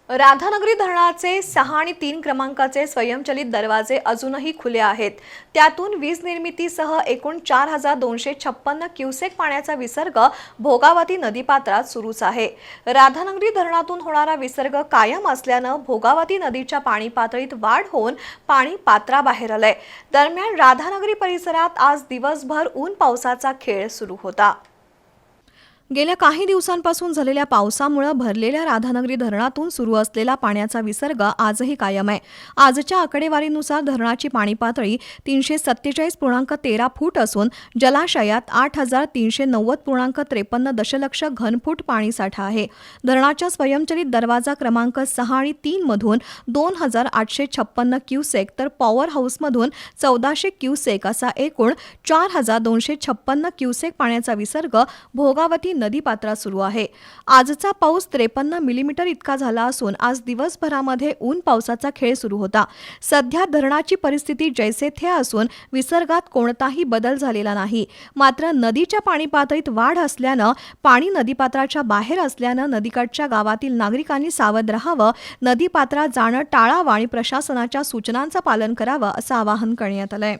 राधानगरी धरणाचे 6 आणि 3 क्रमांकाचे स्वयंचलित दरवाजे अजूनही खुले आहेत। त्यातून वीज निर्मितीसह एकूण 4256 क्युसेक पाण्याचा विसर्ग भोगावती नदीपात्रात सुरूच आहे। राधानगरी धरणातून होणारा विसर्ग कायम असल्याने भोगावती नदीच्या पाणी पातळीत वाढ होऊन पाणी पात्राबाहेर आलंय। दरम्यान राधानगरी परिसरात आज दिवसभर ऊन पावसाचा खेळ सुरू होता। गेल्या काही दिवसांपासून झालेल्या पावसामुळे भरलेल्या राधानगरी धरणातून सुरू असलेला पाण्याचा विसर्ग आजही कायम आहे। आजच्या आकडेवारीनुसार धरणाची पाणी पातळी 347.13 फूट असून जलाशयात 8390.53 दशलक्ष घनफूट पाणीसाठा आहे। धरणाच्या स्वयंचलित दरवाजा क्रमांक 6 आणि 3 मधून 2856 क्युसेक तर पॉवर हाऊसमधून 1400 क्युसेक असा एकूण 4256 क्युसेक पाण्याचा विसर्ग भोगावती नदीपात्रात सुरू आहे। आजचा पाऊस 53 मिलीमीटर इतका झाला असून आज दिवसभरामध्ये ऊन पावसाचा खेळ सुरू होता। सध्या धरणाची परिस्थिती जैसे थे असून विसर्गात कोणताही बदल झालेला नाही। मात्र नदीच्या पाणी पातळीत वाढ असल्याने पाणी नदीपात्राच्या बाहेर असल्याने नदीकाठच्या गावातील नागरिकांनी सावध राहावं, नदीपात्रात जाणं टाळावं आणि प्रशासनाच्या सूचनांचं पालन करावं असं आवाहन करण्यात आलंय।